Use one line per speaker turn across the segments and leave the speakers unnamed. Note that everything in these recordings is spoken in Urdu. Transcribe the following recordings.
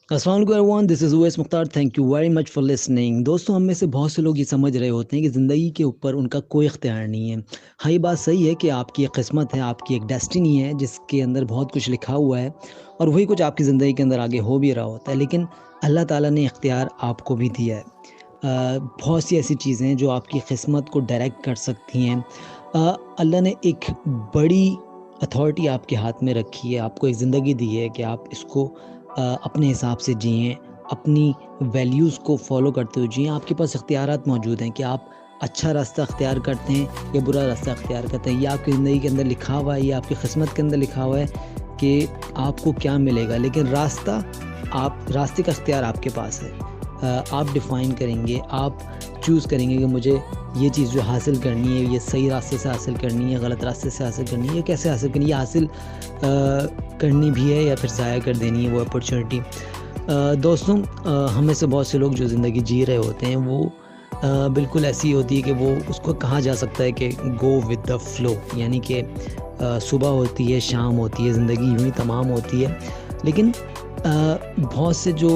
السلام علیکم everyone, this is Awais Mukhtar. Thank you very much for listening. دوستوں، ہم میں سے بہت سے لوگ یہ سمجھ رہے ہوتے ہیں کہ زندگی کے اوپر ان کا کوئی اختیار نہیں ہے. ہاں، یہ بات صحیح ہے کہ آپ کی ایک قسمت ہے، آپ کی ایک ڈیسٹنی ہے جس کے اندر بہت کچھ لکھا ہوا ہے، اور وہی کچھ آپ کی زندگی کے اندر آگے ہو بھی رہا ہوتا ہے. لیکن اللہ تعالیٰ نے اختیار آپ کو بھی دیا ہے. بہت سی ایسی چیزیں ہیں جو آپ کی قسمت کو ڈائریکٹ کر سکتی ہیں. اللہ نے ایک بڑی اتھارٹی آپ کے ہاتھ میں رکھی ہے، آپ کو ایک زندگی دی ہے کہ آپ اس کو اپنے حساب سے جئیں، اپنی ویلیوز کو فالو کرتے ہوئے جئیں. آپ کے پاس اختیارات موجود ہیں کہ آپ اچھا راستہ اختیار کرتے ہیں یا برا راستہ اختیار کرتے ہیں. یہ آپ کی زندگی کے اندر لکھا ہوا ہے، یہ آپ کی قسمت کے اندر لکھا ہوا ہے کہ آپ کو کیا ملے گا. لیکن راستے کا اختیار آپ کے پاس ہے. آپ ڈیفائن کریں گے، آپ چوز کریں گے کہ مجھے یہ چیز جو حاصل کرنی ہے، یہ صحیح راستے سے حاصل کرنی ہے، غلط راستے سے حاصل کرنی ہے، یا کیسے حاصل کرنی ہے. یہ حاصل کرنی بھی ہے یا پھر ضائع کر دینی ہے وہ اپرچونٹی. دوستوں، ہم میں سے بہت سے لوگ جو زندگی جی رہے ہوتے ہیں وہ بالکل ایسی ہوتی ہے کہ وہ اس کو کہا جا سکتا ہے کہ گو ود دا فلو، یعنی کہ صبح ہوتی ہے، شام ہوتی ہے، زندگی یوں ہی تمام ہوتی ہے. لیکن بہت سے جو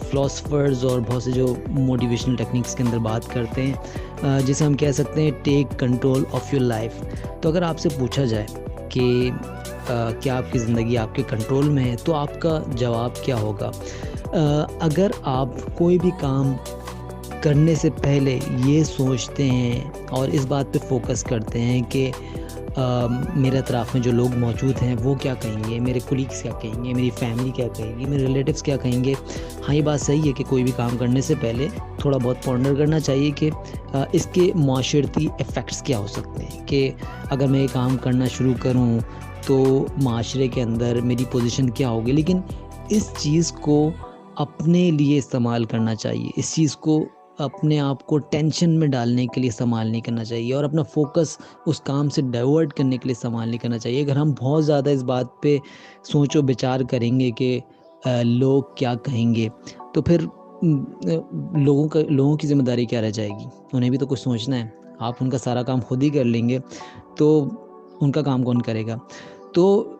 فلاسفرز اور بہت سے جو موٹیویشنل ٹیکنیکس کے اندر بات کرتے ہیں، جسے ہم کہہ سکتے ہیں ٹیک کنٹرول آف یور لائف. تو اگر آپ سے پوچھا جائے کہ کیا آپ کی زندگی آپ کے کنٹرول میں ہے، تو آپ کا جواب کیا ہوگا؟ اگر آپ کوئی بھی کام کرنے سے پہلے یہ سوچتے ہیں اور اس بات پہ فوکس کرتے ہیں کہ میرے اطراف میں جو لوگ موجود ہیں وہ کیا کہیں گے، میرے کولیگس کیا کہیں گے، میری فیملی کیا کہے گی، میرے ریلیٹیوز کیا کہیں گے. ہاں، یہ بات صحیح ہے کہ کوئی بھی کام کرنے سے پہلے تھوڑا بہت پونڈر کرنا چاہیے کہ اس کے معاشرتی ایفیکٹس کیا ہو سکتے ہیں. کہ اگر میں یہ کام کرنا شروع کروں تو معاشرے کے اندر میری پوزیشن کیا ہوگی. لیکن اس چیز کو اپنے لیے استعمال کرنا چاہیے، اس چیز کو اپنے آپ کو ٹینشن میں ڈالنے کے لیے استعمال نہیں کرنا چاہیے، اور اپنا فوکس اس کام سے ڈائیورٹ کرنے کے لیے استعمال نہیں کرنا چاہیے. اگر ہم بہت زیادہ اس بات پہ سوچ و بچار کریں گے کہ لوگ کیا کہیں گے، تو پھر لوگوں کی ذمہ داری کیا رہ جائے گی؟ انہیں بھی تو کچھ سوچنا ہے. آپ ان کا سارا کام خود ہی کر لیں گے تو ان کا کام کون کرے گا؟ تو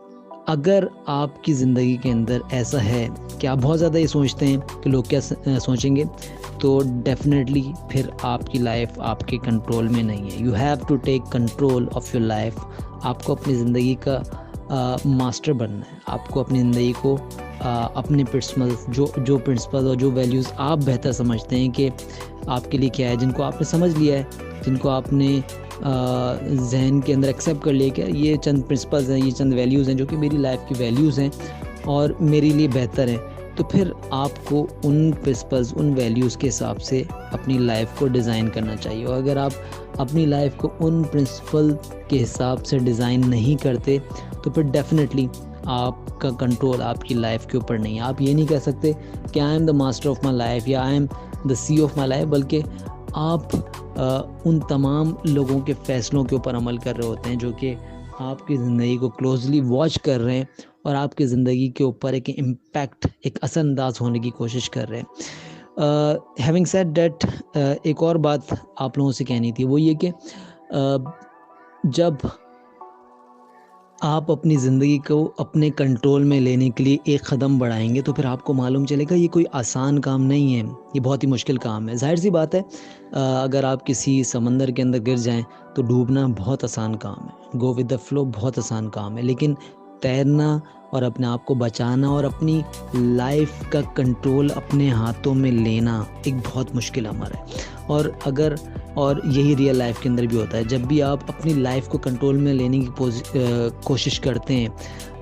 اگر آپ کی زندگی کے اندر ایسا ہے کہ آپ بہت زیادہ یہ سوچتے ہیں کہ لوگ کیا سوچیں گے، تو ڈیفینیٹلی پھر آپ کی لائف آپ کے کنٹرول میں نہیں ہے. You have to take control of your life. آپ کو اپنی زندگی کا ماسٹر بننا ہے. آپ کو اپنی زندگی کو اپنے جو پرنسپل اور جو ویلیوز آپ بہتر سمجھتے ہیں کہ آپ کے لیے کیا ہے، جن کو آپ نے سمجھ لیا ہے، جن کو آپ نے ذہن کے اندر ایکسیپٹ کر لیا کہ یہ چند پرنسپلز ہیں، یہ چند ویلیوز ہیں جو کہ میری لائف کی ویلیوز ہیں اور میرے لیے بہتر ہیں. تو پھر آپ کو ان پرنسپلز، ان ویلیوز کے حساب سے اپنی لائف کو ڈیزائن کرنا چاہیے. اور اگر آپ اپنی لائف کو ان پرنسپل کے حساب سے ڈیزائن نہیں کرتے تو پھر ڈیفینیٹلی آپ کا کنٹرول آپ کی لائف کے اوپر نہیں ہے. آپ یہ نہیں کہہ سکتے کہ I am the master of my life یا I am the sea of my life, بلکہ آپ ان تمام لوگوں کے فیصلوں کے اوپر عمل کر رہے ہوتے ہیں جو کہ آپ کی زندگی کو کلوزلی واچ کر رہے ہیں اور آپ کی زندگی کے اوپر ایک امپیکٹ، ایک اثر انداز ہونے کی کوشش کر رہے ہیں. ہیونگ سیڈ دیٹ، ایک اور بات آپ لوگوں سے کہنی تھی، وہ یہ کہ جب آپ اپنی زندگی کو اپنے کنٹرول میں لینے کے لیے ایک قدم بڑھائیں گے تو پھر آپ کو معلوم چلے گا یہ کوئی آسان کام نہیں ہے، یہ بہت ہی مشکل کام ہے. ظاہر سی بات ہے، اگر آپ کسی سمندر کے اندر گر جائیں تو ڈوبنا بہت آسان کام ہے، گو ود دا فلو بہت آسان کام ہے. لیکن تیرنا اور اپنے آپ کو بچانا اور اپنی لائف کا کنٹرول اپنے ہاتھوں میں لینا ایک بہت مشکل امر ہے. اور یہی ریئل لائف کے اندر بھی ہوتا ہے. جب بھی آپ اپنی لائف کو کنٹرول میں لینے کی کوشش کرتے ہیں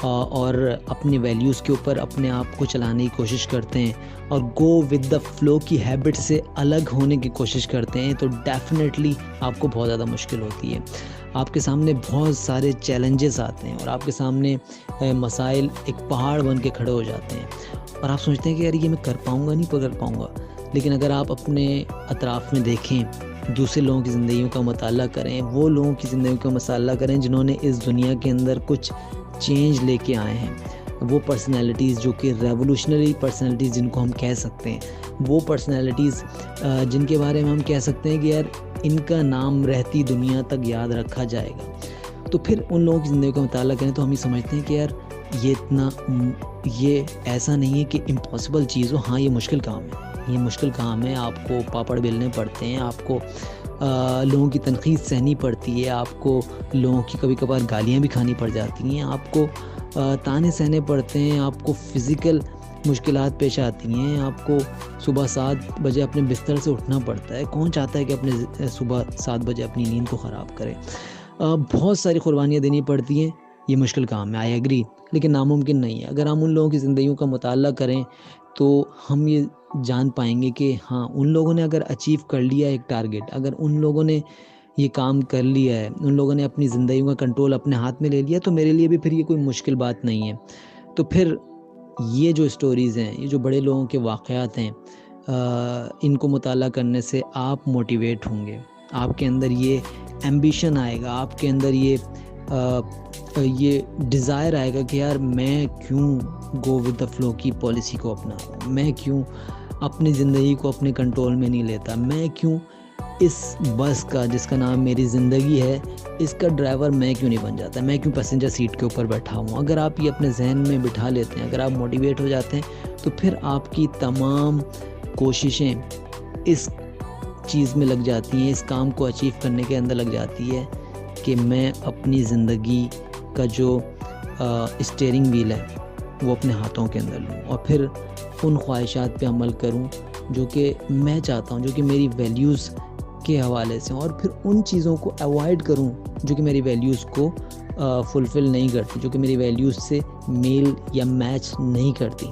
اور اپنی ویلیوز کے اوپر اپنے آپ کو چلانے کی کوشش کرتے ہیں اور گو ود دا فلو کی ہیبٹ سے الگ ہونے کی کوشش کرتے ہیں، تو ڈیفینیٹلی آپ کو بہت زیادہ مشکل ہوتی ہے. آپ کے سامنے بہت سارے چیلنجز آتے ہیں اور آپ کے سامنے مسائل ایک پہاڑ بن کے کھڑے ہو جاتے ہیں اور آپ سوچتے ہیں کہ یار یہ میں کر پاؤں گا نہیں کر پاؤں گا. لیکن اگر آپ اپنے اطراف میں دیکھیں، دوسرے لوگوں کی زندگیوں کا مطالعہ کریں، وہ لوگوں کی زندگیوں کا مطالعہ کریں جنہوں نے اس دنیا کے اندر کچھ چینج لے کے آئے ہیں، وہ پرسنالٹیز جو کہ ریولوشنری پرسنالٹیز جن کو ہم کہہ سکتے ہیں، وہ پرسنالٹیز جن کے بارے میں ہم کہہ سکتے ہیں کہ یار ان کا نام رہتی دنیا تک یاد رکھا جائے گا. تو پھر ان لوگوں کی زندگی کا مطالعہ کریں تو ہم یہ سمجھتے ہیں کہ یار یہ ایسا نہیں ہے کہ امپاسبل چیز ہو. ہاں یہ مشکل کام ہے, یہ مشکل کام ہے. آپ کو پاپڑ بیلنے پڑتے ہیں, آپ کو لوگوں کی تنقید سہنی پڑتی ہے, آپ کو لوگوں کی کبھی کبھار گالیاں بھی کھانی پڑ جاتی ہیں, آپ کو تانے سہنے پڑتے ہیں, آپ کو فزیکل مشکلات پیش آتی ہیں, آپ کو صبح 7 بجے اپنے بستر سے اٹھنا پڑتا ہے. کون چاہتا ہے کہ اپنے صبح 7 بجے اپنی نیند کو خراب کرے؟ بہت ساری قربانیاں دینی پڑتی ہیں. یہ مشکل کام ہے, آئی ایگری, لیکن ناممکن نہیں ہے. اگر ہم ان لوگوں کی زندگیوں کا مطالعہ کریں تو ہم یہ جان پائیں گے کہ ہاں ان لوگوں نے اگر اچیو کر لیا ایک ٹارگٹ, اگر ان لوگوں نے یہ کام کر لیا ہے, ان لوگوں نے اپنی زندگیوں کا کنٹرول اپنے ہاتھ میں لے لیا, تو میرے لیے بھی پھر یہ کوئی مشکل بات نہیں ہے. تو پھر یہ جو سٹوریز ہیں, یہ جو بڑے لوگوں کے واقعات ہیں, ان کو مطالعہ کرنے سے آپ موٹیویٹ ہوں گے, آپ کے اندر یہ ایمبیشن آئے گا, آپ کے اندر یہ ڈیزائر آئے گا کہ یار میں کیوں گو ود دا فلو کی پالیسی کو اپنا رہا ہوں, میں کیوں اپنی زندگی کو اپنے کنٹرول میں نہیں لیتا, میں کیوں اس بس کا جس کا نام میری زندگی ہے اس کا ڈرائیور میں کیوں نہیں بن جاتا, میں کیوں پیسنجر سیٹ کے اوپر بیٹھا ہوں. اگر آپ یہ اپنے ذہن میں بٹھا لیتے ہیں, اگر آپ موٹیویٹ ہو جاتے ہیں, تو پھر آپ کی تمام کوششیں اس چیز میں لگ جاتی ہیں, اس کام کو اچیو کرنے کے اندر لگ جاتی ہے کہ میں اپنی زندگی کا جو اسٹیئرنگ ویل ہے وہ اپنے ہاتھوں کے اندر لوں, اور پھر ان خواہشات پہ عمل کروں جو کہ میں چاہتا ہوں, جو کہ میری ویلیوز کے حوالے سے, اور پھر ان چیزوں کو اوائڈ کروں جو کہ میری ویلیوز کو فلفل نہیں کرتی, جو کہ میری ویلیوز سے میل یا میچ نہیں کرتی.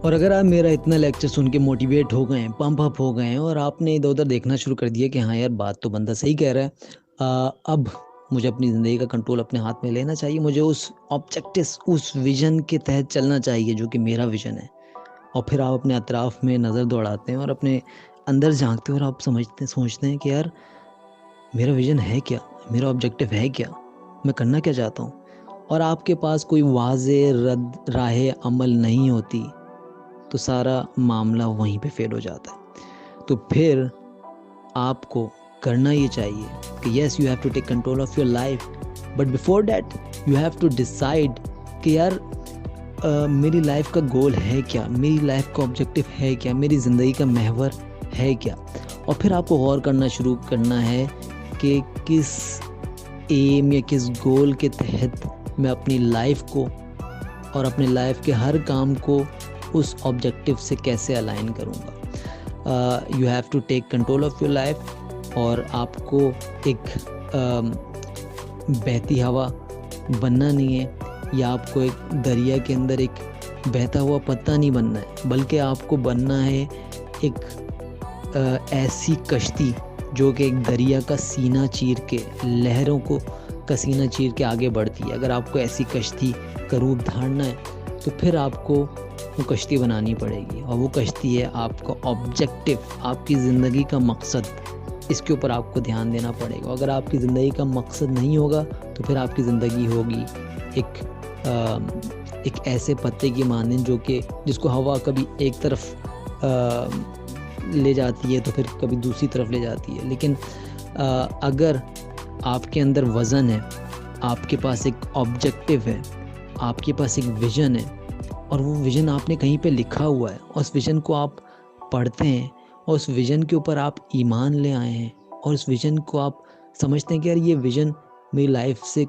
اور اگر آپ میرا اتنا لیکچر سن کے موٹیویٹ ہو گئے ہیں, پمپ اپ ہو گئے ہیں, اور آپ نے ادھر ادھر دیکھنا شروع کر دیا کہ ہاں یار بات تو بندہ صحیح کہہ رہا ہے, اب مجھے اپنی زندگی کا کنٹرول اپنے ہاتھ میں لینا چاہیے, مجھے اس آبجیکٹس, اس ویژن کے تحت چلنا چاہیے جو کہ میرا ویژن ہے. اور پھر آپ اپنے اطراف میں نظر دوڑاتے ہیں اور اپنے اندر جھانکتے ہیں, اور آپ سوچتے ہیں کہ یار میرا ویژن ہے کیا, میرا آبجیکٹو ہے کیا, میں کرنا کیا چاہتا ہوں. اور آپ کے پاس کوئی واضح راہ عمل نہیں ہوتی تو سارا معاملہ وہیں پہ فیل ہو جاتا ہے. تو پھر آپ کو کرنا یہ چاہیے کہ yes you have to take control of your life, but before that you have to decide کہ یار میری لائف کا گول ہے کیا, میری لائف کا آبجیکٹو ہے کیا, میری زندگی کا محور ہے کیا. اور پھر آپ کو غور کرنا شروع کرنا ہے کہ کس ایم یا کس گول کے تحت میں اپنی لائف کو اور اپنی لائف کے ہر کام کو اس آبجیکٹو سے کیسے الائن کروں گا. You have to take control of your life, اور آپ کو ایک بہتی ہوا بننا نہیں ہے, یا آپ کو ایک دریا کے اندر ایک بہتا ہوا پتا نہیں بننا ہے, بلکہ آپ کو بننا ہے ایک ایسی کشتی جو کہ ایک دریا کا سینہ چیر کے, لہروں کو کا سینہ چیر کے آگے بڑھتی ہے. اگر آپ کو ایسی کشتی کا روپ دھارنا ہے تو پھر آپ کو وہ کشتی بنانی پڑے گی, اور وہ کشتی ہے آپ کا آبجیکٹو, آپ کی زندگی کا مقصد. اس کے اوپر آپ کو دھیان دینا پڑے گا. اگر آپ کی زندگی کا مقصد نہیں ہوگا تو پھر آپ کی زندگی ہوگی ایک ایسے پتے کی مانند جو کہ جس کو ہوا کبھی ایک طرف لے جاتی ہے تو پھر کبھی دوسری طرف لے جاتی ہے. لیکن اگر آپ کے اندر وزن ہے, آپ کے پاس ایک آبجیکٹو ہے, آپ کے پاس ایک ویژن ہے, اور وہ ویژن آپ نے کہیں پہ لکھا ہوا ہے, اور اس ویژن کو آپ پڑھتے ہیں, اور اس ویژن کے اوپر آپ ایمان لے آئے ہیں, اور اس ویژن کو آپ سمجھتے ہیں کہ یار یہ ویژن میری لائف سے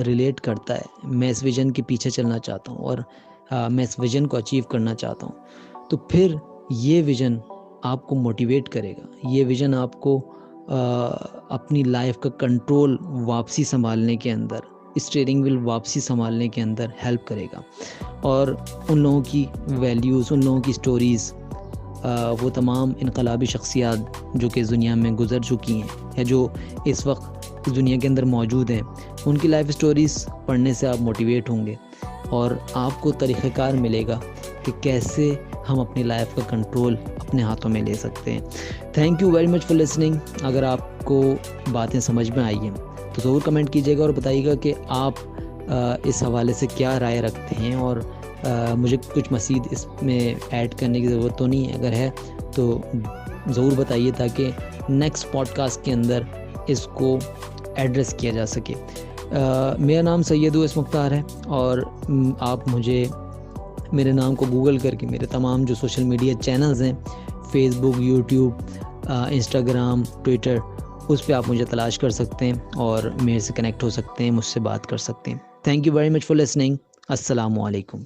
ریلیٹ کرتا ہے, میں اس ویژن کے پیچھے چلنا چاہتا ہوں, اور میں اس ویژن کو اچیو کرنا چاہتا ہوں, تو پھر یہ ویژن آپ کو موٹیویٹ کرے گا. یہ ویژن آپ کو اپنی لائف کا کنٹرول واپسی سنبھالنے کے اندر, اسٹیئرنگ ویل واپسی سنبھالنے کے اندر ہیلپ کرے گا. اور ان لوگوں کی ویلیوز, ان لوگوں کی سٹوریز, وہ تمام انقلابی شخصیات جو کہ اس دنیا میں گزر چکی ہیں یا جو اس وقت اس دنیا کے اندر موجود ہیں, ان کی لائف سٹوریز پڑھنے سے آپ موٹیویٹ ہوں گے, اور آپ کو طریقہ کار ملے گا کہ کیسے ہم اپنی لائف کا کنٹرول اپنے ہاتھوں میں لے سکتے ہیں. Thank you very much for listening. اگر آپ کو باتیں سمجھ میں آئی ہیں تو ضرور کمنٹ کیجیے گا اور بتائیے گا کہ آپ اس حوالے سے کیا رائے رکھتے ہیں, اور مجھے کچھ مزید اس میں ایڈ کرنے کی ضرورت تو نہیں ہے. اگر ہے تو ضرور بتائیے تاکہ نیکسٹ پوڈ کاسٹ کے اندر اس کو ایڈریس کیا جا سکے. میرا نام سید اویس مختار ہے، اور آپ مجھے میرے نام کو گوگل کر کے میرے تمام جو سوشل میڈیا چینلز ہیں، فیس بک، یوٹیوب، انسٹاگرام، ٹویٹر، اس پہ آپ مجھے تلاش کر سکتے ہیں اور میرے سے کنیکٹ ہو سکتے ہیں، مجھ سے بات کر سکتے ہیں۔ Thank you very much for listening. السلام علیکم۔